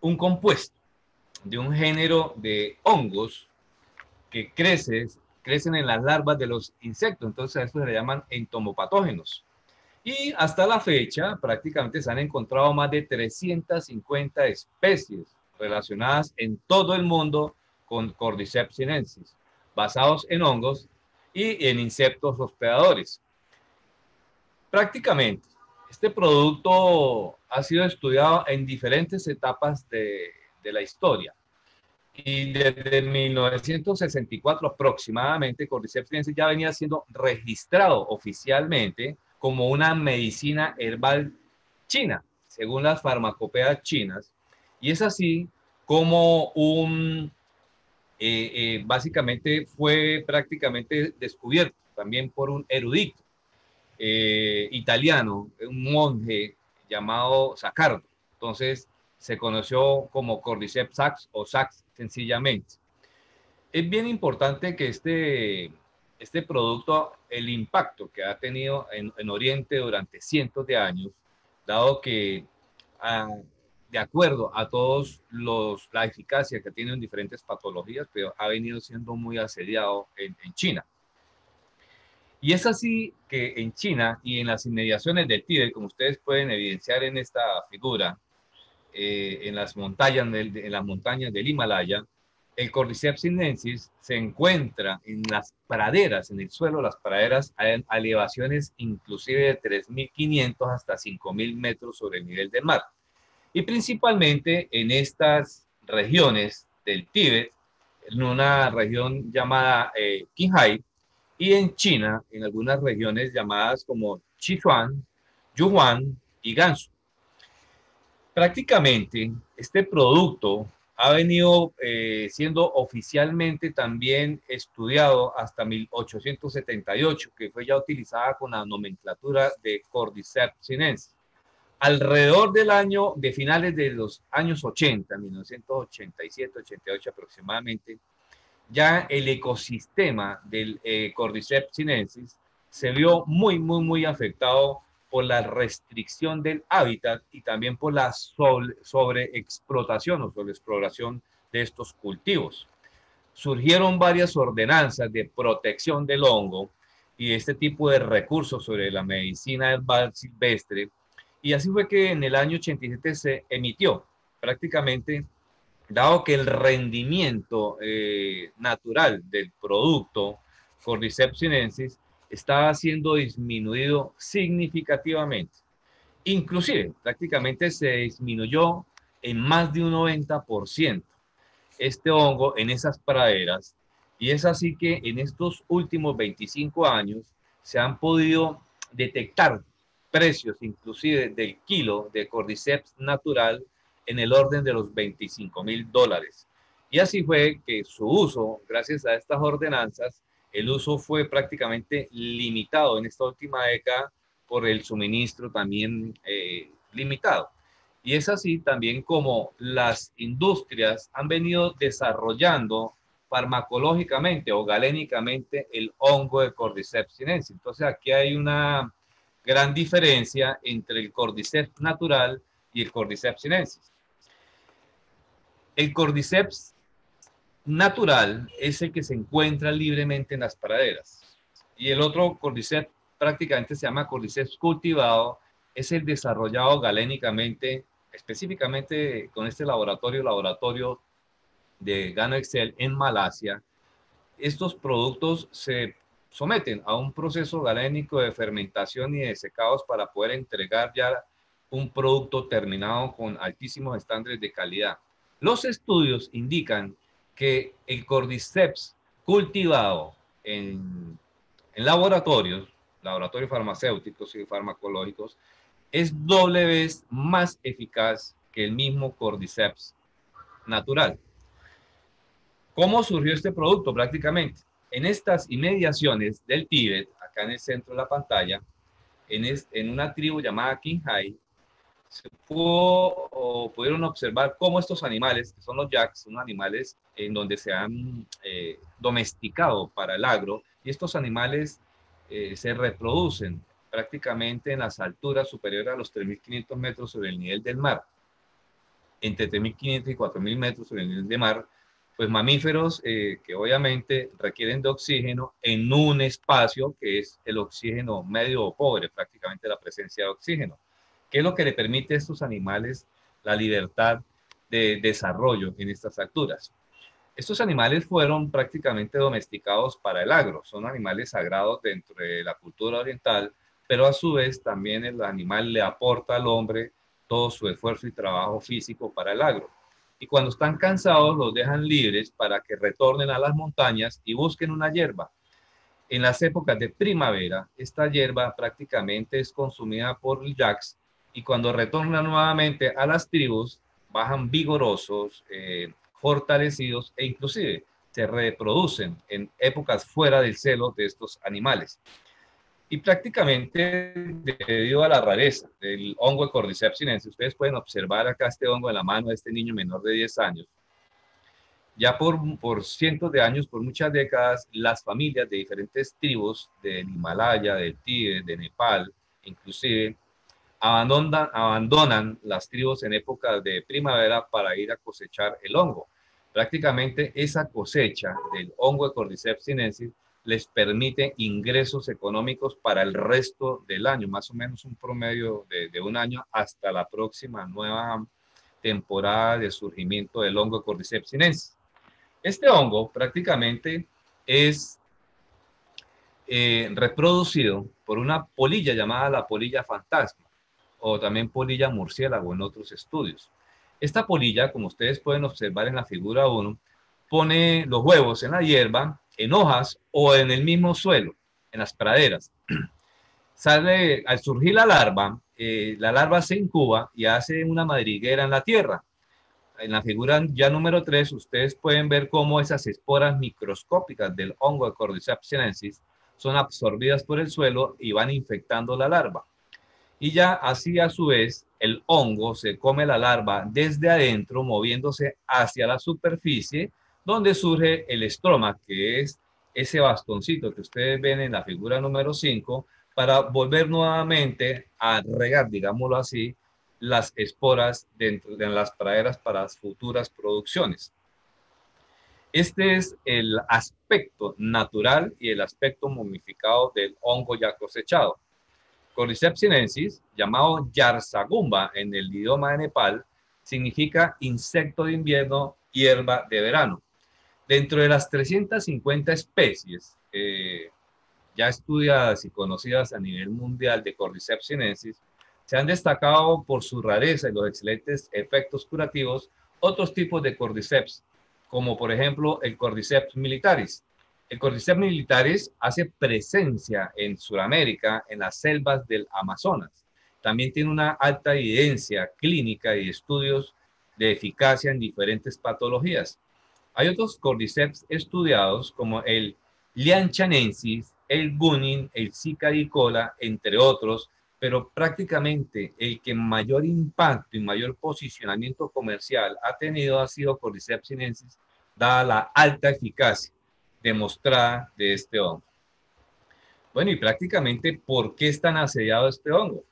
un compuesto de un género de hongos que crecen en las larvas de los insectos. Entonces a eso se le llaman entomopatógenos. Y hasta la fecha prácticamente se han encontrado más de 350 especies relacionadas en todo el mundo con Cordyceps sinensis, basados en hongos y en insectos hospedadores. Prácticamente, este producto ha sido estudiado en diferentes etapas de la historia. Y desde 1964 aproximadamente, Cordyceps sinensis ya venía siendo registrado oficialmente como una medicina herbal china, según las farmacopeas chinas. Y es así como básicamente fue prácticamente descubierto también por un erudito italiano, un monje llamado Saccardo. Entonces se conoció como Cordyceps sax o sax sencillamente. Es bien importante que este producto, el impacto que ha tenido en Oriente durante cientos de años, dado que de acuerdo a todos la eficacia que tiene en diferentes patologías, pero ha venido siendo muy asediado en China. Y es así que en China y en las inmediaciones del Tíbet, como ustedes pueden evidenciar en esta figura, en las montañas del Himalaya, el Cordyceps sinensis se encuentra en las praderas, en el suelo de las praderas, a elevaciones inclusive de 3.500 hasta 5.000 metros sobre el nivel del mar. Y principalmente en estas regiones del Tíbet, en una región llamada Qinghai, y en China, en algunas regiones llamadas como Sichuan, Yunnan y Gansu. Prácticamente, este producto ha venido siendo oficialmente también estudiado hasta 1878, que fue ya utilizada con la nomenclatura de Cordyceps sinensis. Alrededor del año, de finales de los años 80, 1987, 88 aproximadamente, ya el ecosistema del Cordyceps sinensis se vio muy afectado por la restricción del hábitat y también por la sobreexplotación o sobreexploración de estos cultivos. Surgieron varias ordenanzas de protección del hongo y este tipo de recursos sobre la medicina herbal silvestre, y así fue que en el año 87 se emitió prácticamente, dado que el rendimiento natural del producto Cordyceps sinensis estaba siendo disminuido significativamente. Inclusive, prácticamente se disminuyó en más de un 90% este hongo en esas praderas. Y es así que en estos últimos 25 años se han podido detectar precios inclusive del kilo de Cordyceps natural en el orden de los $25.000. Y así fue que su uso, gracias a estas ordenanzas, el uso fue prácticamente limitado en esta última década por el suministro también limitado. Y es así también como las industrias han venido desarrollando farmacológicamente o galénicamente el hongo de Cordyceps sinensis. Entonces aquí hay una gran diferencia entre el Cordyceps natural y el Cordyceps sinensis. El Cordyceps natural es el que se encuentra libremente en las praderas. Y el otro Cordyceps prácticamente se llama Cordyceps cultivado, es el desarrollado galénicamente, específicamente con este laboratorio de Gano Excel en Malasia. Estos productos se someten a un proceso galénico de fermentación y de secados para poder entregar ya un producto terminado con altísimos estándares de calidad. Los estudios indican que el Cordyceps cultivado en laboratorios farmacéuticos y farmacológicos, es doble vez más eficaz que el mismo Cordyceps natural. ¿Cómo surgió este producto? Prácticamente en estas inmediaciones del Tíbet, acá en el centro de la pantalla, en una tribu llamada Qinghai, pudieron observar cómo estos animales, que son los yaks, son animales en donde se han domesticado para el agro, y estos animales se reproducen prácticamente en las alturas superiores a los 3.500 metros sobre el nivel del mar. entre 3.500 y 4.000 metros sobre el nivel de mar, pues mamíferos que obviamente requieren de oxígeno en un espacio que es el oxígeno medio o pobre, prácticamente la presencia de oxígeno, que es lo que le permite a estos animales la libertad de desarrollo en estas alturas. Estos animales fueron prácticamente domesticados para el agro, son animales sagrados dentro de la cultura oriental, pero a su vez también el animal le aporta al hombre todo su esfuerzo y trabajo físico para el agro. Y cuando están cansados los dejan libres para que retornen a las montañas y busquen una hierba. En las épocas de primavera, esta hierba prácticamente es consumida por yaks y cuando retornan nuevamente a las tribus, bajan vigorosos, fortalecidos e inclusive se reproducen en épocas fuera del celo de estos animales. Y prácticamente debido a la rareza del hongo Cordyceps sinensis, ustedes pueden observar acá este hongo en la mano de este niño menor de 10 años. Ya por cientos de años, por muchas décadas, las familias de diferentes tribus del Himalaya, del Tíbet, de Nepal, inclusive, abandonan las tribus en épocas de primavera para ir a cosechar el hongo. Prácticamente esa cosecha del hongo de Cordyceps sinensis les permite ingresos económicos para el resto del año, más o menos un promedio de un año hasta la próxima nueva temporada de surgimiento del hongo de Cordyceps sinensis. Este hongo prácticamente es reproducido por una polilla llamada la polilla fantasma o también polilla murciélago en otros estudios. Esta polilla, como ustedes pueden observar en la figura 1, pone los huevos en la hierba, en hojas o en el mismo suelo, en las praderas. Sale, al surgir la larva se incuba y hace una madriguera en la tierra. En la figura ya número 3, ustedes pueden ver cómo esas esporas microscópicas del hongo de Cordyceps sinensis son absorbidas por el suelo y van infectando la larva. Y ya así a su vez el hongo se come la larva desde adentro, moviéndose hacia la superficie, donde surge el estroma, que es ese bastoncito que ustedes ven en la figura número 5, para volver nuevamente a regar, digámoslo así, las esporas dentro de las praderas para futuras producciones. Este es el aspecto natural y el aspecto momificado del hongo ya cosechado. Cordyceps sinensis, llamado Yarsagumba en el idioma de Nepal, significa insecto de invierno, hierba de verano. Dentro de las 350 especies ya estudiadas y conocidas a nivel mundial de Cordyceps sinensis, se han destacado por su rareza y los excelentes efectos curativos otros tipos de Cordyceps, como por ejemplo el Cordyceps militaris. El Cordyceps militaris hace presencia en Sudamérica, en las selvas del Amazonas. También tiene una alta evidencia clínica y estudios de eficacia en diferentes patologías. Hay otros Cordyceps estudiados como el Lianchanensis, el Gunin, el Zika dicola, entre otros, pero prácticamente el que mayor impacto y mayor posicionamiento comercial ha tenido ha sido Cordyceps sinensis, dada la alta eficacia demostrada de este hongo. Bueno, y prácticamente, ¿por qué es tan asediado este hongo?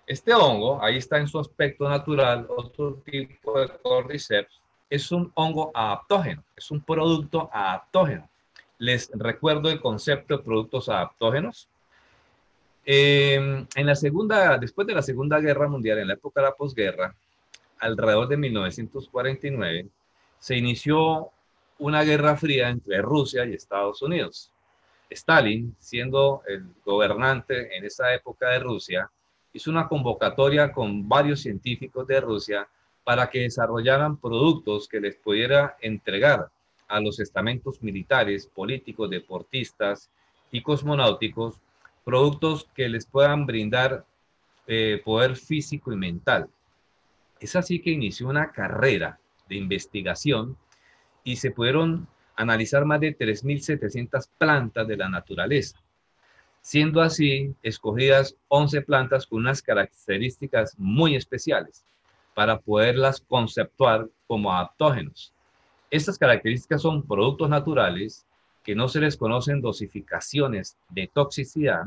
Este hongo, ahí está en su aspecto natural, otro tipo de Cordyceps, es un hongo adaptógeno, es un producto adaptógeno. Les recuerdo el concepto de productos adaptógenos. Después de la Segunda Guerra Mundial, en la época de la posguerra, alrededor de 1949, se inició una guerra fría entre Rusia y Estados Unidos. Stalin, siendo el gobernante en esa época de Rusia, hizo una convocatoria con varios científicos de Rusia para que desarrollaran productos que les pudiera entregar a los estamentos militares, políticos, deportistas y cosmonáuticos, productos que les puedan brindar poder físico y mental. Es así que inició una carrera de investigación y se pudieron analizar más de 3.700 plantas de la naturaleza, siendo así escogidas 11 plantas con unas características muy especiales para poderlas conceptuar como adaptógenos. Estas características son productos naturales que no se les conocen dosificaciones de toxicidad,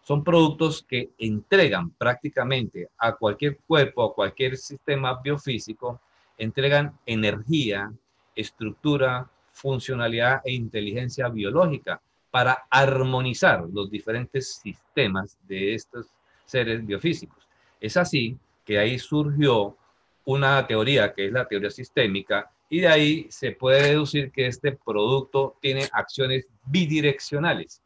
son productos que entregan prácticamente a cualquier cuerpo, a cualquier sistema biofísico, entregan energía, estructura, funcionalidad e inteligencia biológica para armonizar los diferentes sistemas de estos seres biofísicos. Es así que ahí surgió una teoría que es la teoría sistémica y de ahí se puede deducir que este producto tiene acciones bidireccionales.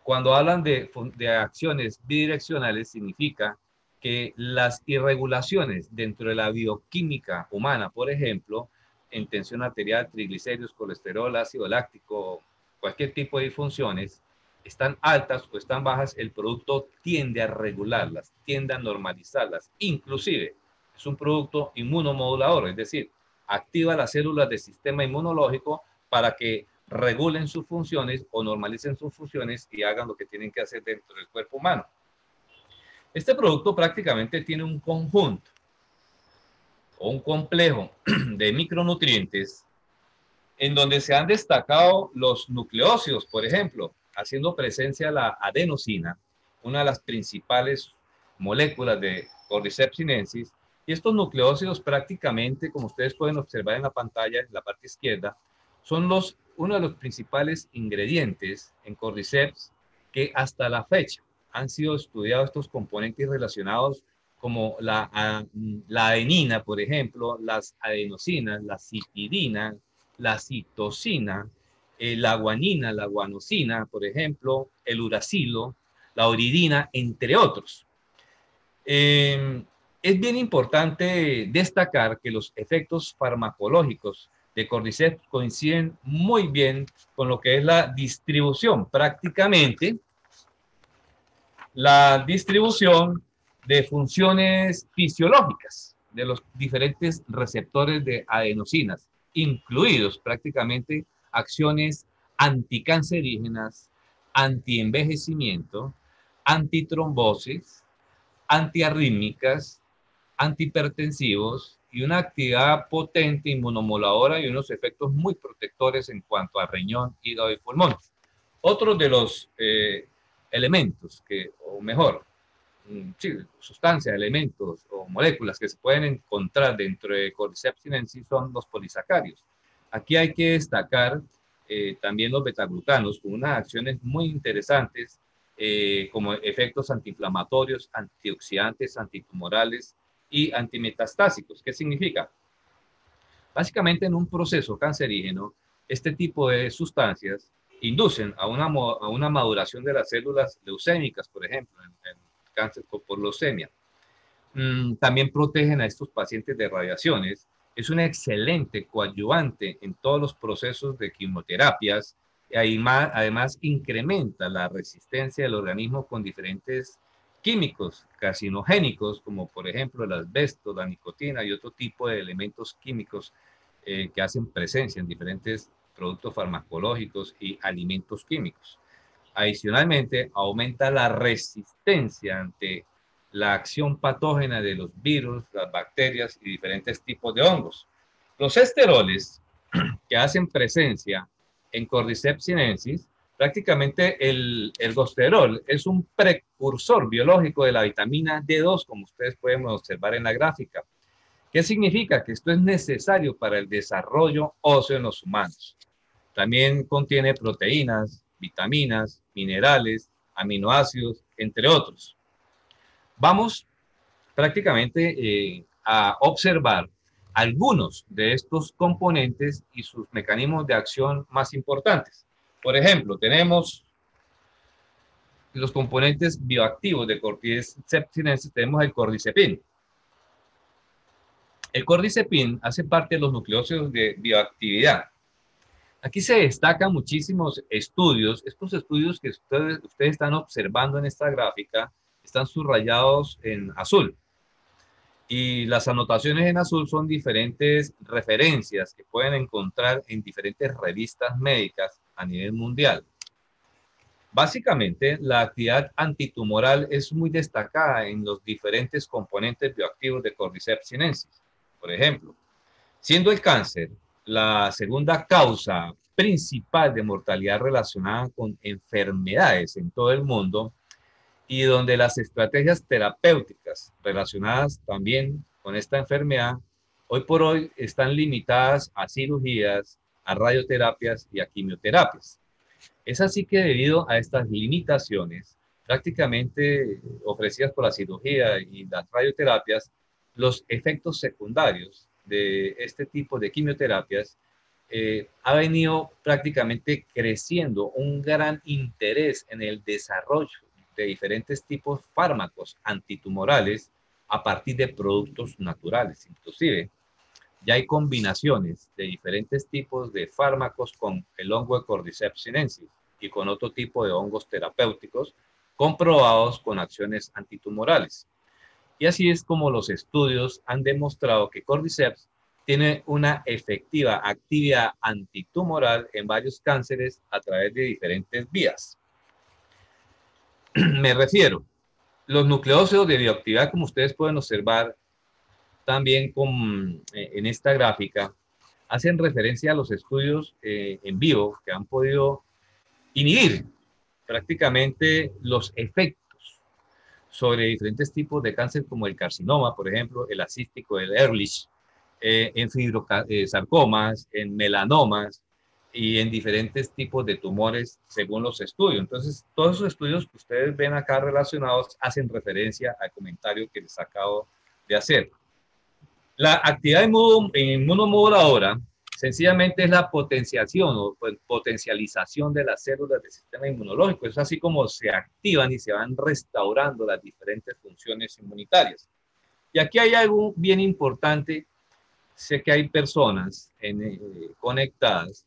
Cuando hablan de acciones bidireccionales significa que las irregulaciones dentro de la bioquímica humana, por ejemplo, en tensión arterial, triglicéridos, colesterol, ácido láctico, cualquier tipo de disfunciones, están altas o están bajas, el producto tiende a regularlas, tiende a normalizarlas. Inclusive, es un producto inmunomodulador, es decir, activa las células del sistema inmunológico para que regulen sus funciones o normalicen sus funciones y hagan lo que tienen que hacer dentro del cuerpo humano. Este producto prácticamente tiene un conjunto o un complejo de micronutrientes en donde se han destacado los nucleócidos, por ejemplo, haciendo presencia la adenosina, una de las principales moléculas de Cordyceps sinensis, y estos nucleócidos prácticamente, como ustedes pueden observar en la pantalla, en la parte izquierda, son uno de los principales ingredientes en Cordyceps que hasta la fecha han sido estudiados estos componentes relacionados como la adenina, por ejemplo, las adenosinas, la citidina, la citosina, la guanina, la guanosina, por ejemplo, el uracilo, la uridina, entre otros. Es bien importante destacar que los efectos farmacológicos de Cordyceps coinciden muy bien con lo que es la distribución, prácticamente la distribución de funciones fisiológicas de los diferentes receptores de adenosinas, incluidos prácticamente acciones anticancerígenas, antienvejecimiento, antitrombosis, antiarrítmicas, antihipertensivos y una actividad potente inmunomoduladora y unos efectos muy protectores en cuanto a riñón, hígado y pulmón. Otro de los elementos que, o mejor, sí, sustancias, elementos o moléculas que se pueden encontrar dentro de Cordyceps sinensis son los polisacáridos. Aquí hay que destacar también los betaglucanos con unas acciones muy interesantes como efectos antiinflamatorios, antioxidantes, antitumorales y antimetastásicos. ¿Qué significa? Básicamente en un proceso cancerígeno, este tipo de sustancias inducen a una maduración de las células leucémicas, por ejemplo, en cáncer por leucemia. También protegen a estos pacientes de radiaciones. Es un excelente coadyuvante en todos los procesos de quimioterapias. Y además incrementa la resistencia del organismo con diferentes químicos carcinogénicos, como por ejemplo el asbesto, la nicotina y otro tipo de elementos químicos que hacen presencia en diferentes productos farmacológicos y alimentos químicos. Adicionalmente, aumenta la resistencia ante la acción patógena de los virus, las bacterias y diferentes tipos de hongos. Los esteroles que hacen presencia en Cordyceps sinensis, prácticamente el ergosterol es un precursor biológico de la vitamina D2, como ustedes pueden observar en la gráfica. ¿Qué significa? Que esto es necesario para el desarrollo óseo en los humanos. También contiene proteínas, vitaminas, minerales, aminoácidos, entre otros. Vamos prácticamente a observar algunos de estos componentes y sus mecanismos de acción más importantes. Por ejemplo, tenemos los componentes bioactivos de Cordyceps sinensis, tenemos el cordycepin. El cordycepin hace parte de los nucleócidos de bioactividad. Aquí se destacan muchísimos estudios. Estos estudios que ustedes están observando en esta gráfica están subrayados en azul. Y las anotaciones en azul son diferentes referencias que pueden encontrar en diferentes revistas médicas a nivel mundial. Básicamente, la actividad antitumoral es muy destacada en los diferentes componentes bioactivos de Cordyceps sinensis. Por ejemplo, siendo el cáncer la segunda causa principal de mortalidad relacionada con enfermedades en todo el mundo, y donde las estrategias terapéuticas relacionadas también con esta enfermedad hoy por hoy están limitadas a cirugías, a radioterapias y a quimioterapias. Es así que debido a estas limitaciones prácticamente ofrecidas por la cirugía y las radioterapias, los efectos secundarios de este tipo de quimioterapias ha venido prácticamente creciendo un gran interés en el desarrollo de diferentes tipos de fármacos antitumorales a partir de productos naturales. Inclusive, ya hay combinaciones de diferentes tipos de fármacos con el hongo de Cordyceps sinensis y con otro tipo de hongos terapéuticos comprobados con acciones antitumorales. Y así es como los estudios han demostrado que Cordyceps tiene una efectiva actividad antitumoral en varios cánceres a través de diferentes vías. Me refiero, los nucleócidos de bioactividad, como ustedes pueden observar también en esta gráfica, hacen referencia a los estudios en vivo que han podido inhibir prácticamente los efectos sobre diferentes tipos de cáncer como el carcinoma, por ejemplo, el acístico, el Ehrlich, en fibrosarcomas, en melanomas y en diferentes tipos de tumores según los estudios. Entonces, todos esos estudios que ustedes ven acá relacionados hacen referencia al comentario que les acabo de hacer. La actividad inmunomoduladora sencillamente es la potenciación o potencialización de las células del sistema inmunológico. Es así como se activan y se van restaurando las diferentes funciones inmunitarias. Y aquí hay algo bien importante. Sé que hay personas conectadas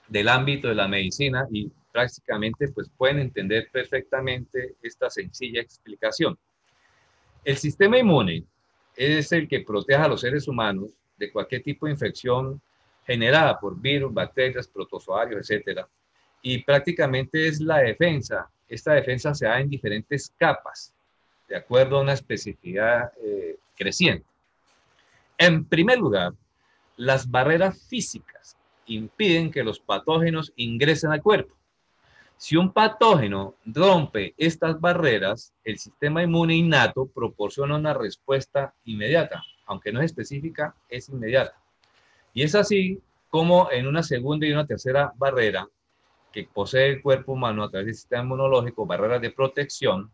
del ámbito de la medicina y prácticamente pues pueden entender perfectamente esta sencilla explicación. El sistema inmune es el que protege a los seres humanos de cualquier tipo de infección generada por virus, bacterias, protozoarios, etc. Y prácticamente es la defensa. Esta defensa se da en diferentes capas, de acuerdo a una especificidad creciente. En primer lugar, las barreras físicas impiden que los patógenos ingresen al cuerpo. Si un patógeno rompe estas barreras, el sistema inmune innato proporciona una respuesta inmediata, aunque no es específica, es inmediata. Y es así como en una segunda y una tercera barrera que posee el cuerpo humano a través del sistema inmunológico, barreras de protección,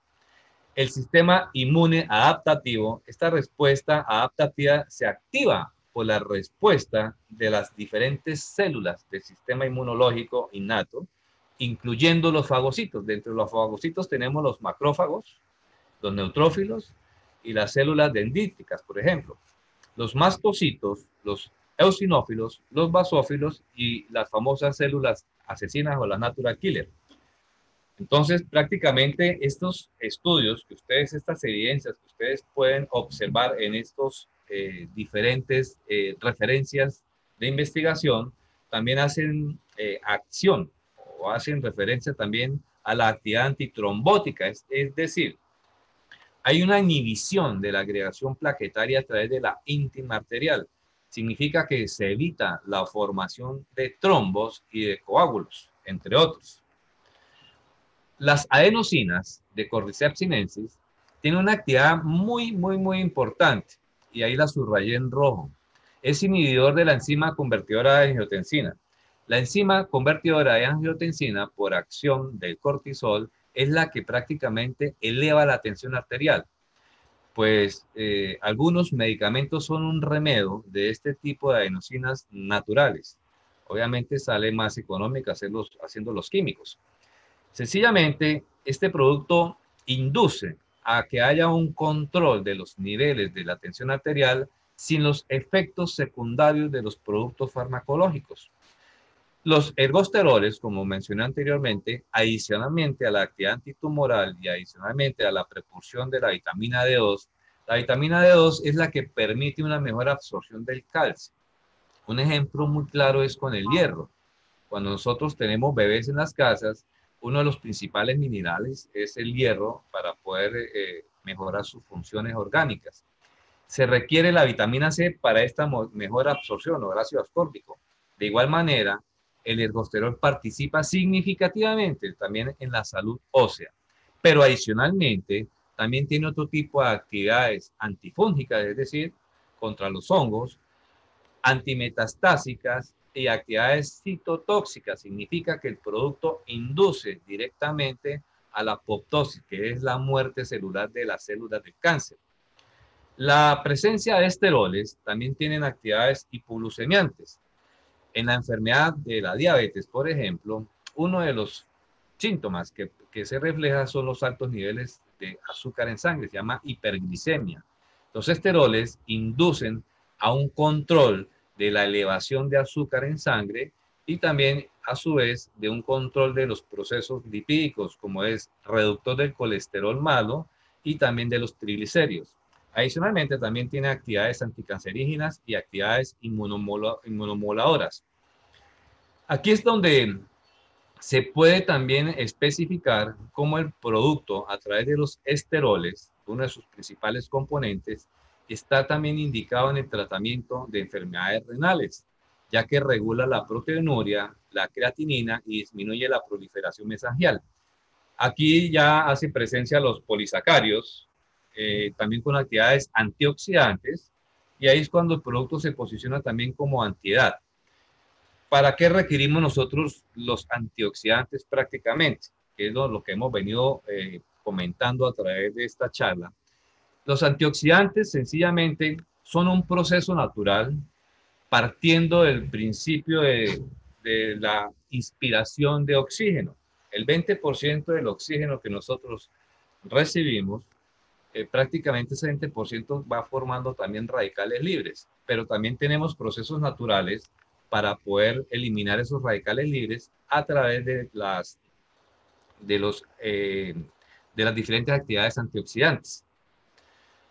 el sistema inmune adaptativo, esta respuesta adaptativa se activa por la respuesta de las diferentes células del sistema inmunológico innato, incluyendo los fagocitos. Dentro de los fagocitos tenemos los macrófagos, los neutrófilos y las células dendríticas, por ejemplo. Los mastocitos, los eosinófilos, los basófilos y las famosas células asesinas o las natural killer. Entonces, prácticamente estos estudios que ustedes, estas evidencias que ustedes pueden observar en estos diferentes referencias de investigación, también hacen acción o hacen referencia también a la actividad antitrombótica, es decir, hay una inhibición de la agregación plaquetaria a través de la íntima arterial. Significa que se evita la formación de trombos y de coágulos, entre otros. Las adenosinas de Cordyceps sinensis tienen una actividad muy importante y ahí la subrayé en rojo. Es inhibidor de la enzima convertidora de angiotensina. La enzima convertidora de angiotensina, por acción del cortisol, es la que prácticamente eleva la tensión arterial. Pues algunos medicamentos son un remedio de este tipo de adenosinas naturales. Obviamente sale más económico haciendo los químicos. Sencillamente, este producto induce a que haya un control de los niveles de la tensión arterial sin los efectos secundarios de los productos farmacológicos. Los ergosteroles, como mencioné anteriormente, adicionalmente a la actividad antitumoral y adicionalmente a la precursón de la vitamina D2, la vitamina D2 es la que permite una mejor absorción del calcio. Un ejemplo muy claro es con el hierro. Cuando nosotros tenemos bebés en las casas, uno de los principales minerales es el hierro para poder mejorar sus funciones orgánicas. Se requiere la vitamina C para esta mejor absorción o el ácido ascórbico. De igual manera, el ergosterol participa significativamente también en la salud ósea, pero adicionalmente también tiene otro tipo de actividades antifúngicas, es decir, contra los hongos, antimetastásicas y actividades citotóxicas. Significa que el producto induce directamente a la apoptosis, que es la muerte celular de las células del cáncer. La presencia de esteroles también tienen actividades hipoglucemiantes. En la enfermedad de la diabetes, por ejemplo, uno de los síntomas que se refleja son los altos niveles de azúcar en sangre, se llama hiperglicemia. Los esteroles inducen a un control de la elevación de azúcar en sangre y también, a su vez, de un control de los procesos lipídicos, como es reductor del colesterol malo y también de los triglicéridos. Adicionalmente, también tiene actividades anticancerígenas y actividades inmunomoduladoras. Aquí es donde se puede también especificar cómo el producto, a través de los esteroles, uno de sus principales componentes, está también indicado en el tratamiento de enfermedades renales, ya que regula la proteinuria, la creatinina y disminuye la proliferación mesangial. Aquí ya hace presencia los polisacarios, también con actividades antioxidantes, y ahí es cuando el producto se posiciona también como antiedad. ¿Para qué requerimos nosotros los antioxidantes prácticamente? Que es lo que hemos venido comentando a través de esta charla. Los antioxidantes sencillamente son un proceso natural partiendo del principio de la inspiración de oxígeno. El 20% del oxígeno que nosotros recibimos, prácticamente ese 20% va formando también radicales libres, pero también tenemos procesos naturales para poder eliminar esos radicales libres a través de, los, de las diferentes actividades antioxidantes.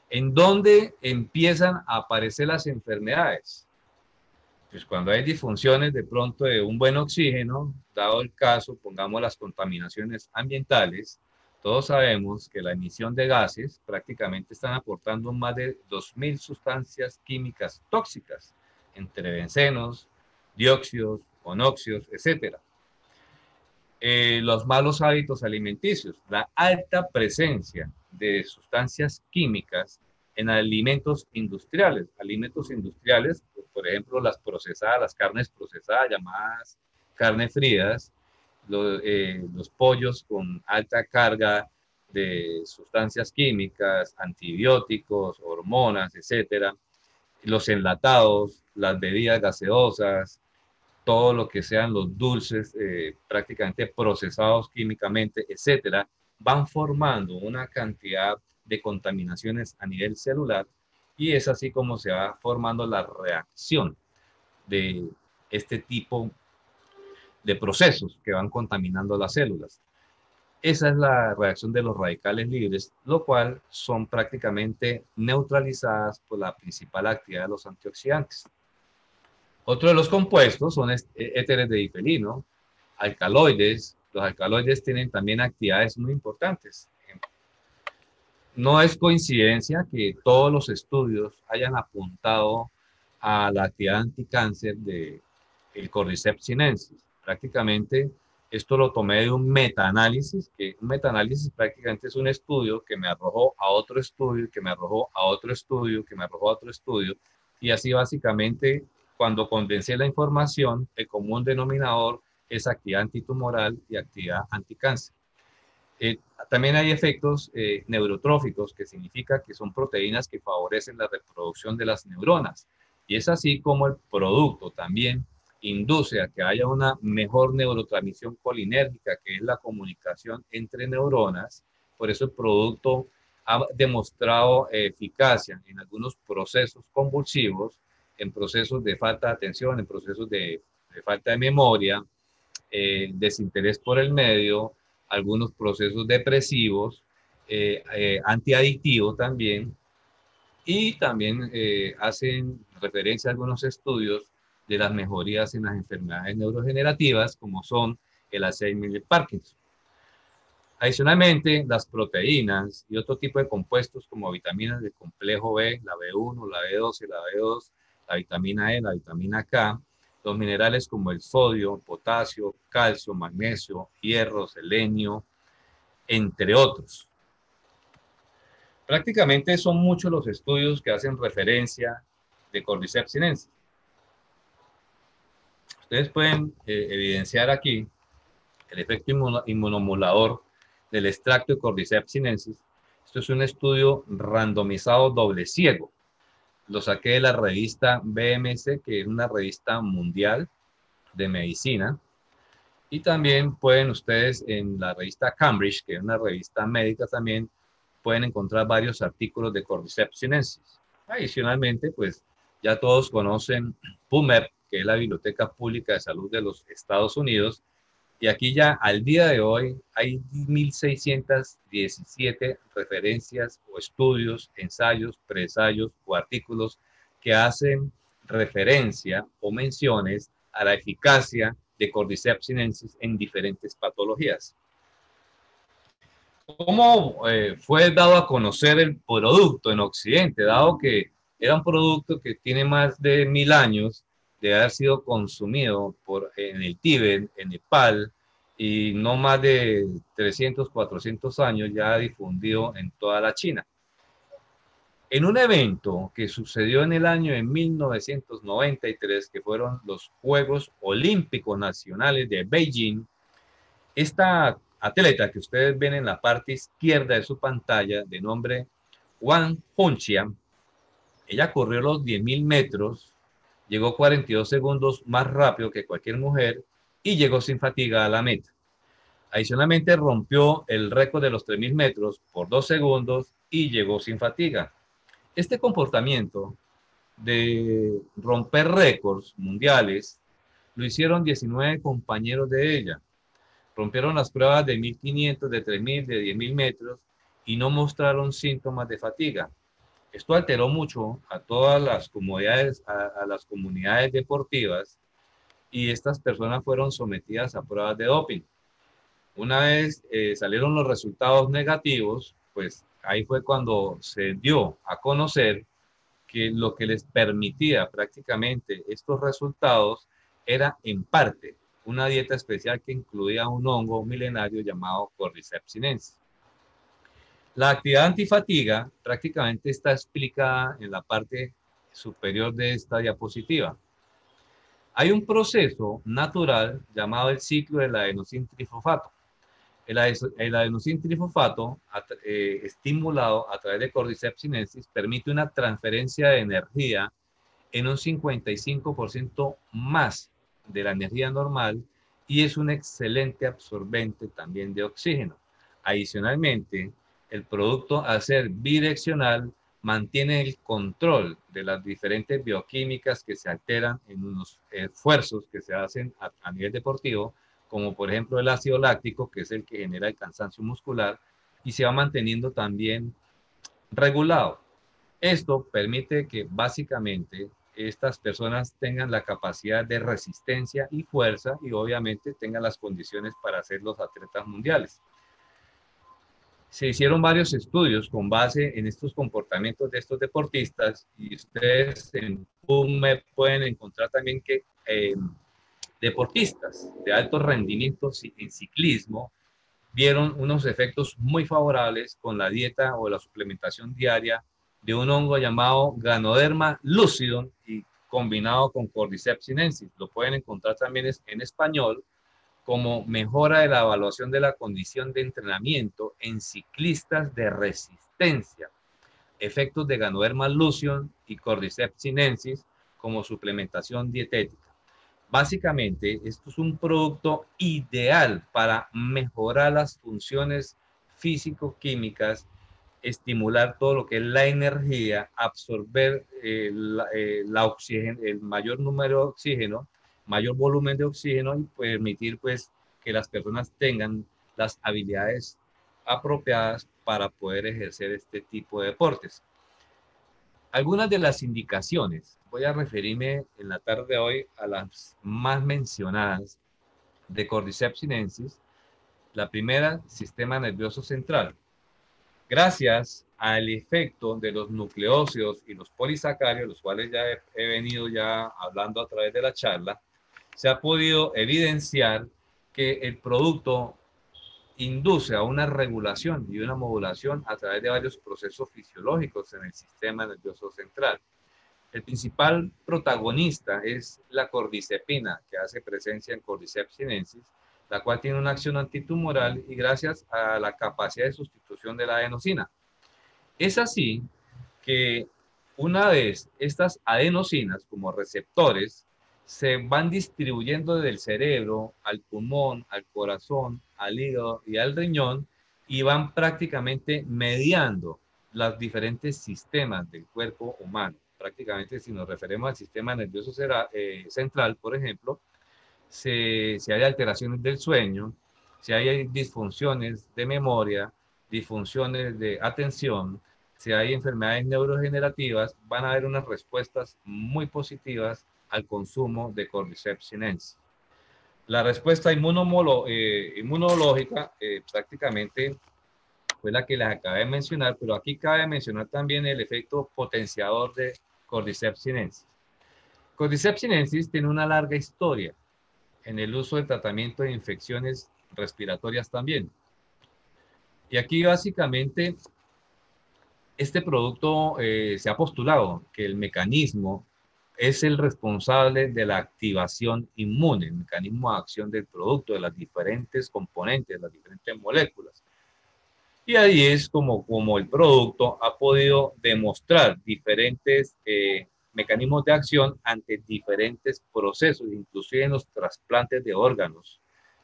¿En dónde empiezan a aparecer las enfermedades? Pues cuando hay disfunciones de pronto de un buen oxígeno, dado el caso, pongamos las contaminaciones ambientales, todos sabemos que la emisión de gases prácticamente están aportando más de 2.000 sustancias químicas tóxicas, entre bencenos, dióxidos, monóxidos, etcétera. Los malos hábitos alimenticios, la alta presencia de sustancias químicas en alimentos industriales. Alimentos industriales, por ejemplo, las procesadas, las carnes procesadas, llamadas carnes frías, los pollos con alta carga de sustancias químicas, antibióticos, hormonas, etcétera. Los enlatados, las bebidas gaseosas, todo lo que sean los dulces prácticamente procesados químicamente, etcétera, van formando una cantidad de contaminaciones a nivel celular y es así como se va formando la reacción de este tipo de procesos que van contaminando las células. Esa es la reacción de los radicales libres, lo cual son prácticamente neutralizadas por la principal actividad de los antioxidantes. Otro de los compuestos son éteres de difenilo, alcaloides. Los alcaloides tienen también actividades muy importantes. No es coincidencia que todos los estudios hayan apuntado a la actividad anticáncer del Cordyceps sinensis. Prácticamente esto lo tomé de un metaanálisis, que un metaanálisis prácticamente es un estudio que me arrojó a otro estudio, que me arrojó a otro estudio, que me arrojó a otro estudio, y así básicamente cuando condensé la información, el común denominador es actividad antitumoral y actividad anticáncer. También hay efectos neurotróficos, que significa que son proteínas que favorecen la reproducción de las neuronas. Y es así como el producto también induce a que haya una mejor neurotransmisión colinérgica, que es la comunicación entre neuronas. Por eso el producto ha demostrado eficacia en algunos procesos convulsivos, en procesos de falta de atención, en procesos de falta de memoria, desinterés por el medio, algunos procesos depresivos, antiadictivos también, y también hacen referencia a algunos estudios de las mejorías en las enfermedades neurodegenerativas, como son el Alzheimer y el Parkinson. Adicionalmente, las proteínas y otro tipo de compuestos como vitaminas del complejo B, la B1, la B12, la B2, la vitamina E, la vitamina K, los minerales como el sodio, potasio, calcio, magnesio, hierro, selenio, entre otros. Prácticamente son muchos los estudios que hacen referencia de Cordyceps sinensis. Ustedes pueden evidenciar aquí el efecto inmunomodulador del extracto de Cordyceps sinensis. Esto es un estudio randomizado doble ciego. Lo saqué de la revista BMC, que es una revista mundial de medicina. Y también pueden ustedes en la revista Cambridge, que es una revista médica también, pueden encontrar varios artículos de Cordyceps sinensis. Adicionalmente, pues ya todos conocen PubMed, que es la Biblioteca Pública de Salud de los Estados Unidos, y aquí ya al día de hoy hay 1.617 referencias o estudios, ensayos, preensayos o artículos que hacen referencia o menciones a la eficacia de Cordyceps sinensis en diferentes patologías. ¿Cómo fue dado a conocer el producto en Occidente? Dado que era un producto que tiene más de 1000 años de haber sido consumido en el Tíbet, en Nepal, y no más de 300, 400 años ya difundido en toda la China. En un evento que sucedió en el año de 1993, que fueron los Juegos Olímpicos Nacionales de Beijing, esta atleta que ustedes ven en la parte izquierda de su pantalla, de nombre Wang Junxia, ella corrió los 10.000 metros, llegó 42 segundos más rápido que cualquier mujer y llegó sin fatiga a la meta. Adicionalmente rompió el récord de los 3.000 metros por 2 segundos y llegó sin fatiga. Este comportamiento de romper récords mundiales lo hicieron 19 compañeros de ella. Rompieron las pruebas de 1.500, de 3.000, de 10.000 metros y no mostraron síntomas de fatiga. Esto alteró mucho a todas las comunidades, a las comunidades deportivas, y estas personas fueron sometidas a pruebas de doping. Una vez salieron los resultados negativos, pues ahí fue cuando se dio a conocer que lo que les permitía prácticamente estos resultados era en parte una dieta especial que incluía un hongo milenario llamado Cordyceps sinensis. La actividad antifatiga prácticamente está explicada en la parte superior de esta diapositiva. Hay un proceso natural llamado el ciclo del adenosintrifosfato. El adenosintrifosfato, estimulado a través de Cordyceps sinensis, permite una transferencia de energía en un 55% más de la energía normal y es un excelente absorbente también de oxígeno. Adicionalmente, el producto, al ser bidireccional, mantiene el control de las diferentes bioquímicas que se alteran en unos esfuerzos que se hacen a nivel deportivo, como por ejemplo el ácido láctico, que es el que genera el cansancio muscular, y se va manteniendo también regulado. Esto permite que básicamente estas personas tengan la capacidad de resistencia y fuerza y obviamente tengan las condiciones para ser los atletas mundiales. Se hicieron varios estudios con base en estos comportamientos de estos deportistas y ustedes en PubMed pueden encontrar también que deportistas de alto rendimiento en ciclismo vieron unos efectos muy favorables con la dieta o la suplementación diaria de un hongo llamado Ganoderma lucidum y combinado con Cordyceps sinensis. Lo pueden encontrar también en español como mejora de la evaluación de la condición de entrenamiento en ciclistas de resistencia, efectos de Ganoderma lucidum y Cordyceps sinensis como suplementación dietética. Básicamente, esto es un producto ideal para mejorar las funciones físico-químicas, estimular todo lo que es la energía, absorber el mayor número de oxígeno, mayor volumen de oxígeno y permitir pues que las personas tengan las habilidades apropiadas para poder ejercer este tipo de deportes. Algunas de las indicaciones, voy a referirme en la tarde de hoy a las más mencionadas de Cordyceps sinensis. La primera, sistema nervioso central. Gracias al efecto de los nucleócidos y los polisacáridos, los cuales ya he venido ya hablando a través de la charla, se ha podido evidenciar que el producto induce a una regulación y una modulación a través de varios procesos fisiológicos en el sistema nervioso central. El principal protagonista es la cordycepina, que hace presencia en Cordyceps sinensis, la cual tiene una acción antitumoral y gracias a la capacidad de sustitución de la adenosina. Es así que una vez estas adenosinas como receptores se van distribuyendo del cerebro al pulmón, al corazón, al hígado y al riñón y van prácticamente mediando los diferentes sistemas del cuerpo humano. Prácticamente si nos referimos al sistema nervioso central, por ejemplo, si hay alteraciones del sueño, si hay disfunciones de memoria, disfunciones de atención, si hay enfermedades neurodegenerativas, van a haber unas respuestas muy positivas al consumo de Cordyceps sinensis. La respuesta inmunológica prácticamente fue la que les acabé de mencionar, pero aquí cabe mencionar también el efecto potenciador de Cordyceps sinensis. Cordyceps sinensis tiene una larga historia en el uso de tratamiento de infecciones respiratorias también. Y aquí básicamente este producto se ha postulado que el mecanismo es el responsable de la activación inmune, el mecanismo de acción del producto, de las diferentes componentes, de las diferentes moléculas. Y ahí es como el producto ha podido demostrar diferentes mecanismos de acción ante diferentes procesos, inclusive en los trasplantes de órganos.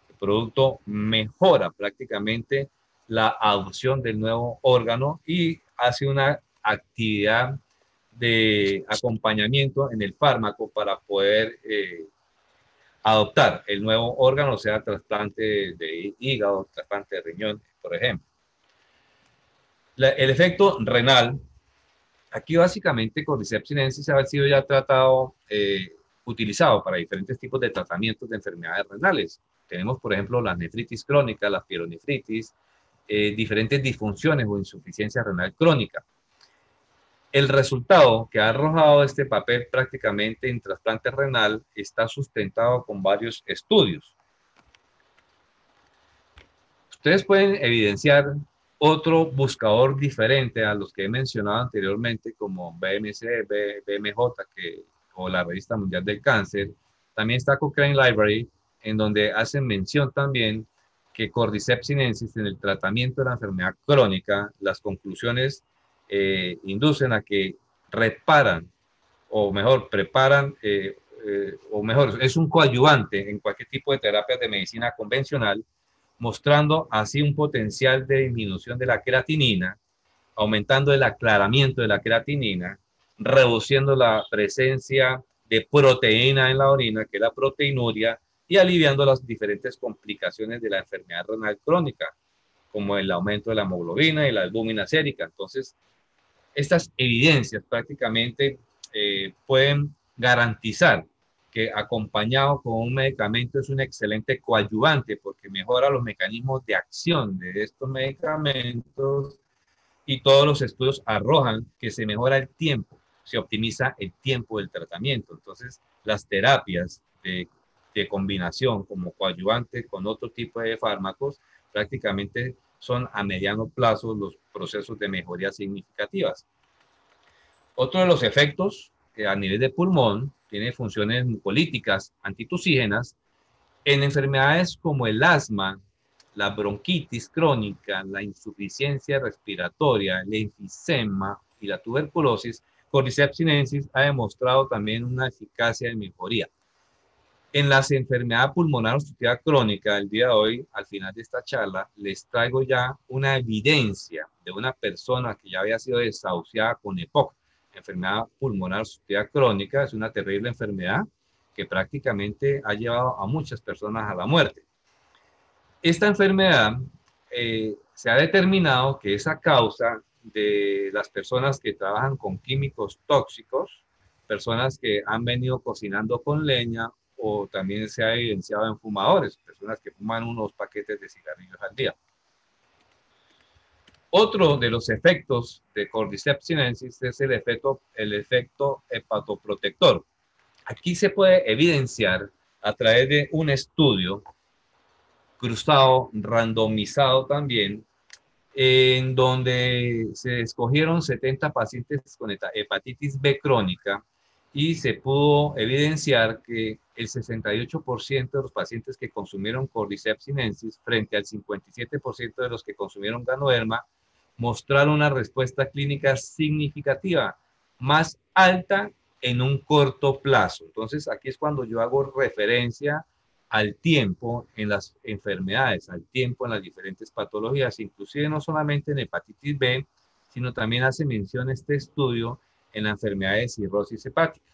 El producto mejora prácticamente la adopción del nuevo órgano y hace una actividad de acompañamiento en el fármaco para poder adoptar el nuevo órgano, sea trasplante de hígado, trasplante de riñón, por ejemplo. El efecto renal, aquí básicamente Cordyceps sinensis ha sido ya tratado, utilizado para diferentes tipos de tratamientos de enfermedades renales. Tenemos, por ejemplo, la nefritis crónica, la pielonefritis, diferentes disfunciones o insuficiencia renal crónica. El resultado que ha arrojado este papel prácticamente en trasplante renal está sustentado con varios estudios. Ustedes pueden evidenciar otro buscador diferente a los que he mencionado anteriormente, como BMC, BMJ o la Revista Mundial del Cáncer. También está Cochrane Library, en donde hacen mención también que Cordyceps sinensis en el tratamiento de la enfermedad crónica, las conclusiones inducen a que reparan, o mejor, preparan, o mejor, es un coadyuvante en cualquier tipo de terapias de medicina convencional, mostrando así un potencial de disminución de la creatinina, aumentando el aclaramiento de la creatinina, reduciendo la presencia de proteína en la orina, que es la proteinuria, y aliviando las diferentes complicaciones de la enfermedad renal crónica, como el aumento de la hemoglobina y la albúmina sérica. Entonces, estas evidencias prácticamente pueden garantizar que acompañado con un medicamento es un excelente coadyuvante porque mejora los mecanismos de acción de estos medicamentos y todos los estudios arrojan que se mejora el tiempo, se optimiza el tiempo del tratamiento. Entonces, las terapias de combinación como coadyuvante con otro tipo de fármacos prácticamente son a mediano plazo los procesos de mejoría significativas. Otro de los efectos a nivel de pulmón tiene funciones mucolíticas antitusígenas en enfermedades como el asma, la bronquitis crónica, la insuficiencia respiratoria, el enfisema y la tuberculosis. Cordyceps sinensis ha demostrado también una eficacia de mejoría. En las enfermedades pulmonar obstructiva crónica, el día de hoy, al final de esta charla, les traigo ya una evidencia de una persona que ya había sido desahuciada con EPOC. Enfermedad pulmonar obstructiva crónica es una terrible enfermedad que prácticamente ha llevado a muchas personas a la muerte. Esta enfermedad se ha determinado que es a causa de las personas que trabajan con químicos tóxicos, personas que han venido cocinando con leña o también se ha evidenciado en fumadores, personas que fuman unos paquetes de cigarrillos al día. Otro de los efectos de Cordyceps sinensis es el efecto hepatoprotector. Aquí se puede evidenciar a través de un estudio cruzado, randomizado también, en donde se escogieron 70 pacientes con hepatitis B crónica y se pudo evidenciar que el 68% de los pacientes que consumieron Cordyceps sinensis frente al 57% de los que consumieron Ganoderma mostraron una respuesta clínica significativa, más alta en un corto plazo. Entonces, aquí es cuando yo hago referencia al tiempo en las enfermedades, al tiempo en las diferentes patologías, inclusive no solamente en hepatitis B, sino también hace mención este estudio en la enfermedad de cirrosis hepática.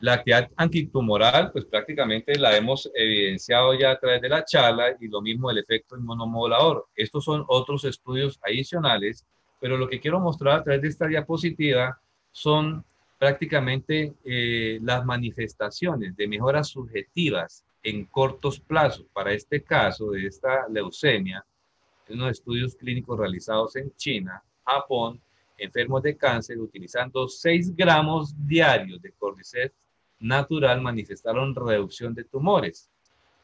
La actividad antitumoral, pues prácticamente la hemos evidenciado ya a través de la charla y lo mismo el efecto inmunomodulador. Estos son otros estudios adicionales, pero lo que quiero mostrar a través de esta diapositiva son prácticamente las manifestaciones de mejoras subjetivas en cortos plazos. Para este caso de esta leucemia, en unos estudios clínicos realizados en China, Japón, enfermos de cáncer utilizando 6 gramos diarios de Cordyceps natural manifestaron reducción de tumores.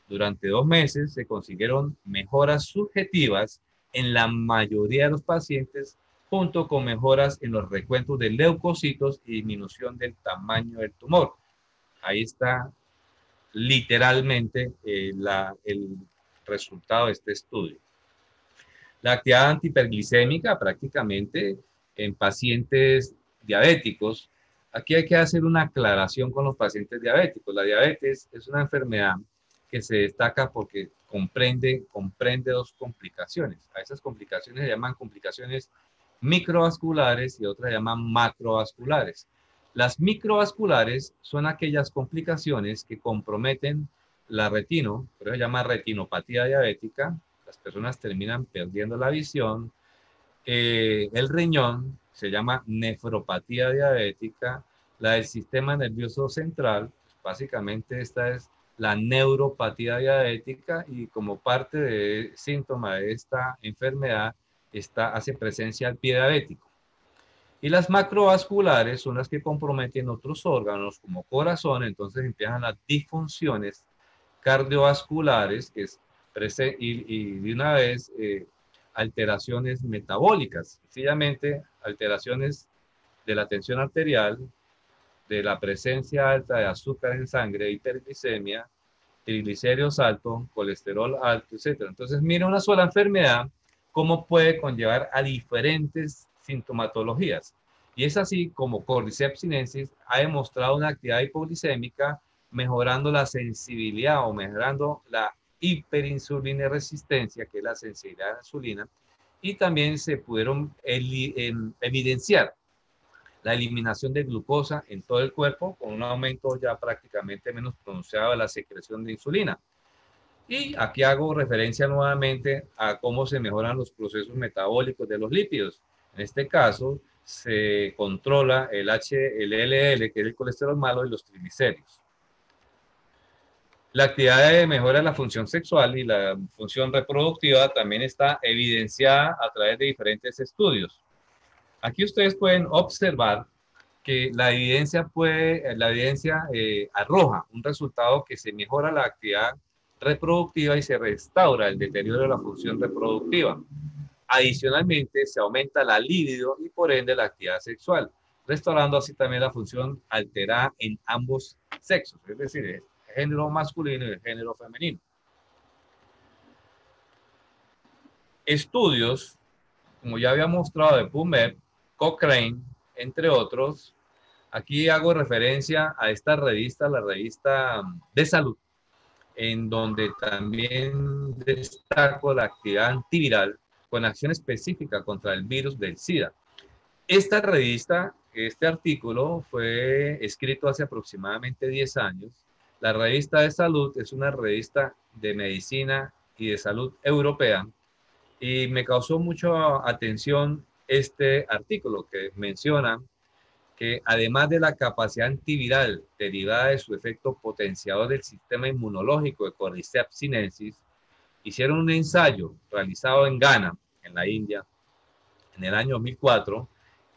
Durante 2 meses se consiguieron mejoras subjetivas en la mayoría de los pacientes, junto con mejoras en los recuentos de leucocitos y disminución del tamaño del tumor. Ahí está literalmente el resultado de este estudio. La actividad antihiperglicémica prácticamente en pacientes diabéticos. Aquí hay que hacer una aclaración con los pacientes diabéticos. La diabetes es una enfermedad que se destaca porque comprende dos complicaciones. A esas complicaciones se llaman complicaciones microvasculares y otras se llaman macrovasculares. Las microvasculares son aquellas complicaciones que comprometen la retino, por eso se llama retinopatía diabética. Las personas terminan perdiendo la visión. El riñón se llama nefropatía diabética. La del sistema nervioso central, pues básicamente esta es la neuropatía diabética y como parte de síntoma de esta enfermedad hace presencia el pie diabético. Y las macrovasculares son las que comprometen otros órganos como corazón, entonces empiezan las disfunciones cardiovasculares que es y de una vez alteraciones metabólicas, sencillamente alteraciones de la tensión arterial, de la presencia alta de azúcar en sangre, hiperglicemia, triglicéridos altos, colesterol alto, etc. Entonces, mira una sola enfermedad, cómo puede conllevar a diferentes sintomatologías. Y es así como Cordyceps sinensis ha demostrado una actividad hipoglicémica mejorando la sensibilidad o mejorando la hiperinsulina resistencia, que es la sensibilidad a la insulina, y también se pudieron evidenciar la eliminación de glucosa en todo el cuerpo con un aumento ya prácticamente menos pronunciado de la secreción de insulina. Y aquí hago referencia nuevamente a cómo se mejoran los procesos metabólicos de los lípidos. En este caso, se controla el LDL, que es el colesterol malo, y los triglicéridos. La actividad de mejora de la función sexual y la función reproductiva también está evidenciada a través de diferentes estudios. Aquí ustedes pueden observar que la evidencia arroja un resultado que se mejora la actividad reproductiva y se restaura el deterioro de la función reproductiva. Adicionalmente, se aumenta la libido y por ende la actividad sexual, restaurando así también la función alterada en ambos sexos, es decir, el género masculino y el género femenino. Estudios, como ya había mostrado de PubMed, Cochrane, entre otros. Aquí hago referencia a esta revista, la revista de salud, en donde también destaco la actividad antiviral con acción específica contra el virus del SIDA. Esta revista, este artículo fue escrito hace aproximadamente 10 años. La revista de salud es una revista de medicina y de salud europea y me causó mucha atención este artículo que menciona que además de la capacidad antiviral derivada de su efecto potenciador del sistema inmunológico de Cordyceps sinensis, hicieron un ensayo realizado en Ghana, en la India, en el año 2004,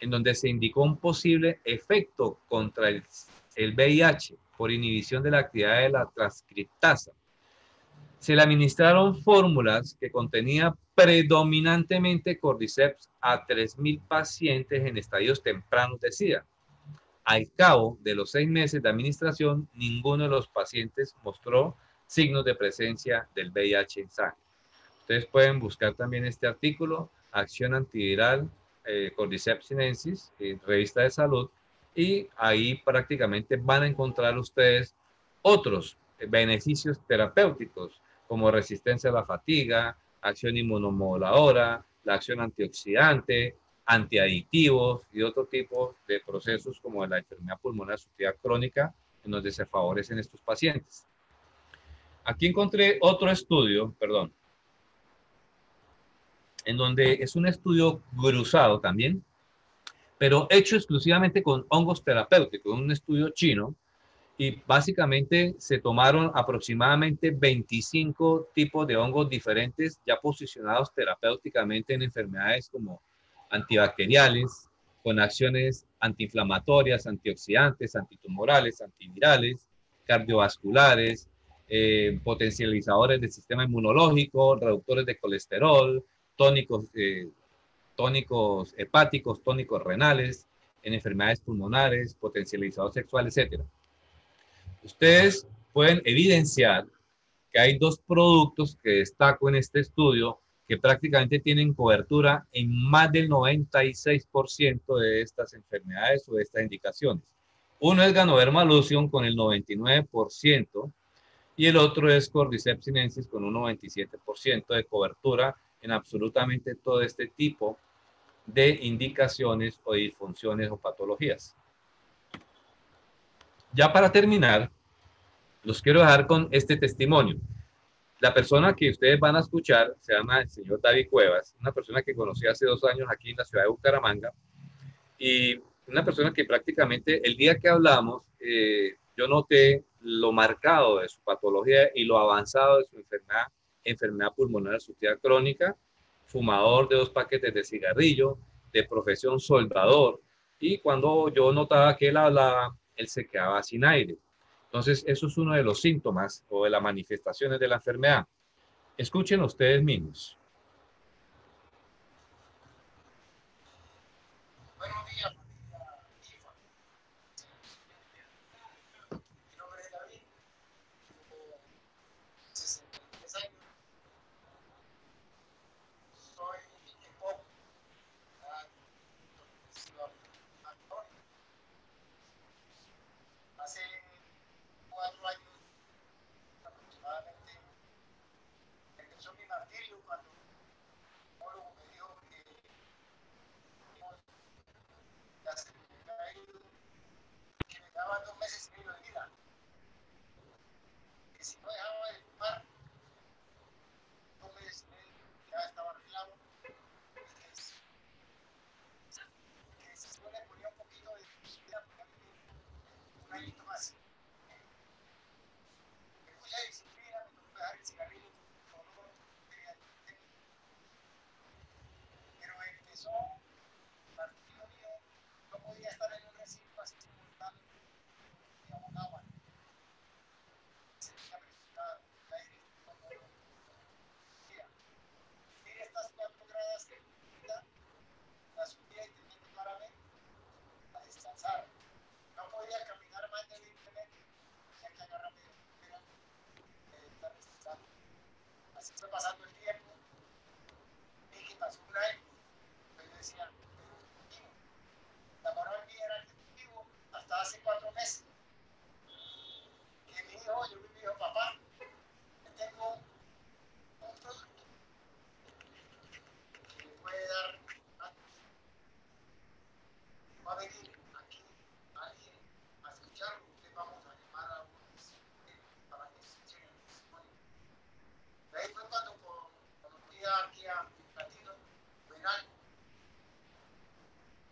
en donde se indicó un posible efecto contra el VIH por inhibición de la actividad de la transcriptasa. Se le administraron fórmulas que contenían predominantemente Cordyceps a 3.000 pacientes en estadios tempranos de SIDA. Al cabo de los 6 meses de administración, ninguno de los pacientes mostró signos de presencia del VIH en sangre. Ustedes pueden buscar también este artículo, Acción Antiviral Cordyceps sinensis, revista de salud, y ahí prácticamente van a encontrar ustedes otros beneficios terapéuticos, como resistencia a la fatiga, acción inmunomoduladora, la acción antioxidante, antiaditivos y otro tipo de procesos como la enfermedad pulmonar obstructiva crónica, en donde se favorecen estos pacientes. Aquí encontré otro estudio, perdón, en donde es un estudio cruzado también, pero hecho exclusivamente con hongos terapéuticos, un estudio chino, y básicamente se tomaron aproximadamente 25 tipos de hongos diferentes ya posicionados terapéuticamente en enfermedades como antibacteriales, con acciones antiinflamatorias, antioxidantes, antitumorales, antivirales, cardiovasculares, potencializadores del sistema inmunológico, reductores de colesterol, tónicos, tónicos hepáticos, tónicos renales, en enfermedades pulmonares, potencializadores sexuales, etc. Ustedes pueden evidenciar que hay dos productos que destaco en este estudio que prácticamente tienen cobertura en más del 96% de estas enfermedades o de estas indicaciones. Uno es Ganoderma lucium con el 99% y el otro es Cordyceps sinensis con un 97% de cobertura en absolutamente todo este tipo de indicaciones o disfunciones o patologías. Ya para terminar, los quiero dejar con este testimonio. La persona que ustedes van a escuchar se llama el señor David Cuevas, una persona que conocí hace 2 años aquí en la ciudad de Bucaramanga, y una persona que prácticamente el día que hablamos, yo noté lo marcado de su patología y lo avanzado de su enfermedad pulmonar obstructiva crónica, fumador de 2 paquetes de cigarrillo, de profesión soldador, y cuando yo notaba que él hablaba, él se quedaba sin aire. Entonces, eso es uno de los síntomas o de las manifestaciones de la enfermedad. Escuchen ustedes mismos. Buenos días, familia IFA. Mi nombre es David, tengo 63 años, soy EPOC, hace 4 años aproximadamente empezó mi martirio cuando el psicólogo me dijo que me daban 2 meses y medio de vida, que si no dejaba de fumar, 2 meses y medio ya estaba arreglado, que si yo le ponía un poquito de vida, un añito más. Me puse a disciplina, me tocó dejar el cigarrillo, pero empezó el partido mío, no podía estar en un recinto así simultáneo, me abogaban, sentía presionado, el aire como decía, mire estas 4 gradas que vida, la subía y teniendo claramente a descansar. No podía caminar más de 20 metros, tenía que agarrarme de estar descansando. Así fue pasando el tiempo, vi que pasó un año, yo decía, la moral mía era que vivo hasta hace 4 meses. Que mi hijo, yo me dijo, papá, tengo un producto que le puede dar va a venir aquí alguien a escucharlo, le vamos a llamar a unos para que escuchen el testimonio. De ahí fue cuando conocí aquí a Latino, Buenal.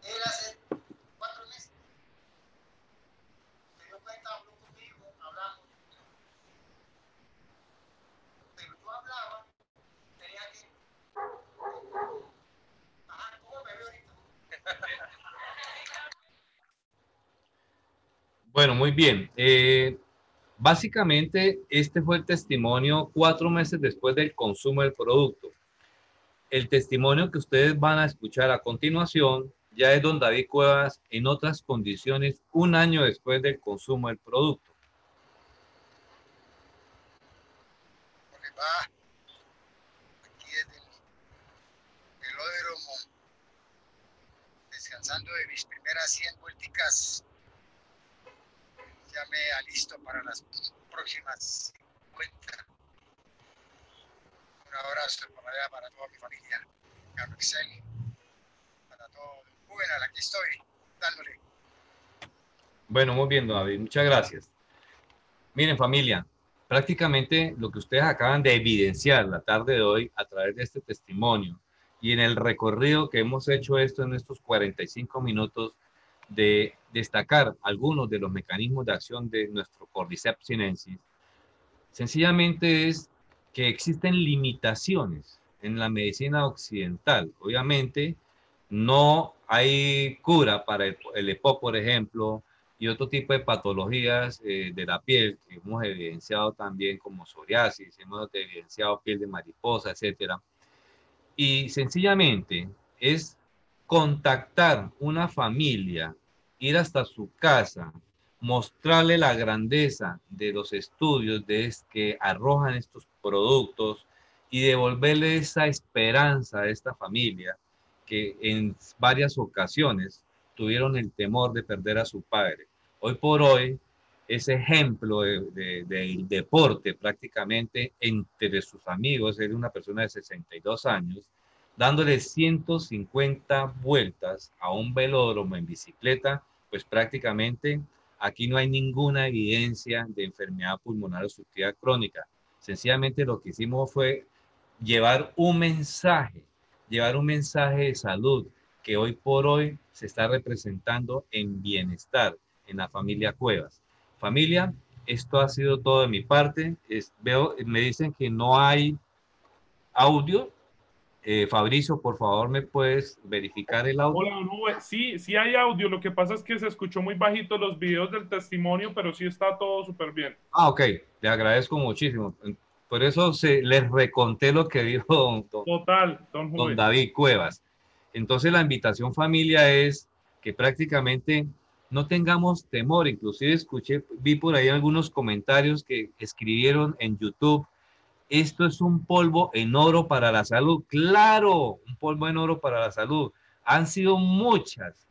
Él hace 4 meses se dio cuenta, habló conmigo, hablamos, pero yo hablaba, tenía que, ajá, ¿cómo me veo ahorita? Bueno, muy bien. Básicamente, este fue el testimonio 4 meses después del consumo del producto. El testimonio que ustedes van a escuchar a continuación ya es don David Cuevas en otras condiciones un año después del consumo del producto? ¿Cómo le va? Aquí desde el velódromo, descansando de mis primeras 100 vuelticas. Ya me alisto para las próximas 50. Un abrazo para toda mi familia. Carlos Excel, para todo. Juvenal, aquí estoy, dándole. Bueno, muy bien, don David, muchas gracias. Miren, familia, prácticamente lo que ustedes acaban de evidenciar la tarde de hoy a través de este testimonio y en el recorrido que hemos hecho esto en estos 45 minutos de destacar algunos de los mecanismos de acción de nuestro Cordyceps sinensis, sencillamente es que existen limitaciones en la medicina occidental. Obviamente, no hay cura para el EPOC, por ejemplo, y otro tipo de patologías de la piel que hemos evidenciado también como psoriasis, hemos evidenciado piel de mariposa, etcétera. Y sencillamente es contactar una familia, ir hasta su casa, mostrarle la grandeza de los estudios que arrojan estos productos y devolverle esa esperanza a esta familia que en varias ocasiones tuvieron el temor de perder a su padre. Hoy por hoy, ese ejemplo del deporte prácticamente entre sus amigos, es una persona de 62 años, dándole 150 vueltas a un velódromo en bicicleta, pues prácticamente aquí no hay ninguna evidencia de enfermedad pulmonar obstructiva crónica. Sencillamente lo que hicimos fue llevar llevar un mensaje de salud que hoy por hoy se está representando en bienestar en la familia Cuevas. Familia, esto ha sido todo de mi parte. Me dicen que no hay audio. Fabricio, por favor, ¿me puedes verificar el audio? Hola, Nube. Sí, sí hay audio. Lo que pasa es que se escuchó muy bajito los videos del testimonio, pero sí está todo súper bien. Ah, ok, le agradezco muchísimo. Por eso les reconté lo que dijo Total, don don Juve. David Cuevas. Entonces la invitación familia es que prácticamente no tengamos temor. Inclusive vi por ahí algunos comentarios que escribieron en YouTube. Esto es un polvo en oro para la salud. Claro, un polvo en oro para la salud. Han sido muchas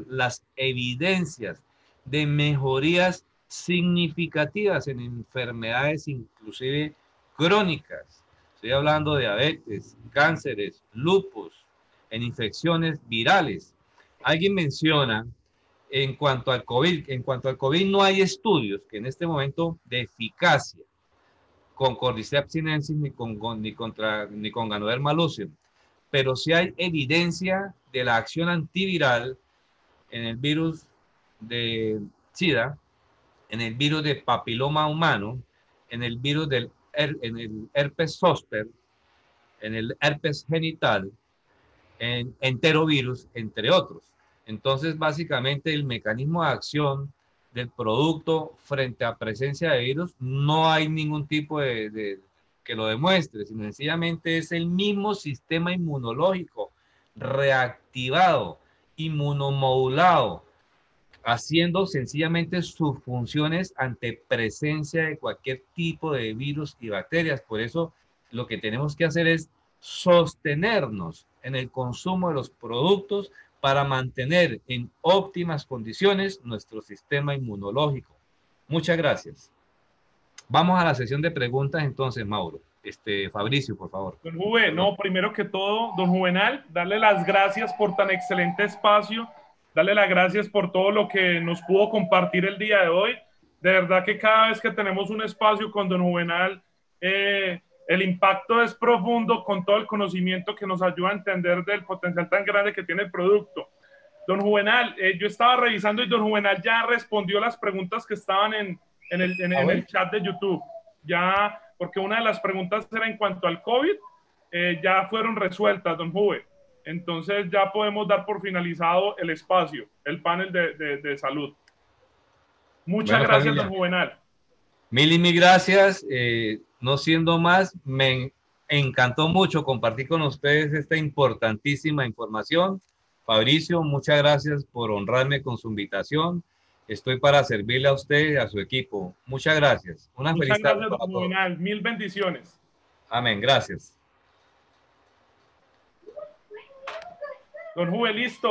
las evidencias de mejorías significativas en enfermedades inclusive crónicas. Estoy hablando de diabetes, cánceres, lupus, en infecciones virales. Alguien menciona en cuanto al COVID no hay estudios que en este momento de eficacia con Cordyceps sinensis ni con Ganoderma lucidum, pero sí hay evidencia de la acción antiviral en el virus de SIDA, en el virus de papiloma humano, en el virus en el herpes zóster, en el herpes genital, en enterovirus, entre otros. Entonces, básicamente, el mecanismo de acción del producto frente a presencia de virus, no hay ningún tipo que lo demuestre, sino sencillamente es el mismo sistema inmunológico reactivado, inmunomodulado, haciendo sencillamente sus funciones ante presencia de cualquier tipo de virus y bacterias. Por eso lo que tenemos que hacer es sostenernos en el consumo de los productos para mantener en óptimas condiciones nuestro sistema inmunológico. Muchas gracias. Vamos a la sesión de preguntas entonces, Mauro. Fabricio, por favor. Don Juve, no, primero que todo, don Juvenal, darle las gracias por tan excelente espacio, darle las gracias por todo lo que nos pudo compartir el día de hoy. De verdad que cada vez que tenemos un espacio con don Juvenal, el impacto es profundo con todo el conocimiento que nos ayuda a entender del potencial tan grande que tiene el producto. Don Juvenal, yo estaba revisando y don Juvenal ya respondió las preguntas que estaban en el chat de YouTube. Ya, porque una de las preguntas era en cuanto al COVID, ya fueron resueltas, don Juve. Entonces ya podemos dar por finalizado el espacio, el panel de salud. Muchas Bueno, gracias, familia, don Juvenal. mil y mil gracias. No siendo más, me encantó mucho compartir con ustedes esta importantísima información. Fabricio, muchas gracias por honrarme con su invitación. Estoy para servirle a usted y a su equipo. Muchas gracias. Una Muchas feliz tarde gracias, para don todos. Juvenal. Mil bendiciones. Amén. Gracias. Don Juve, listo.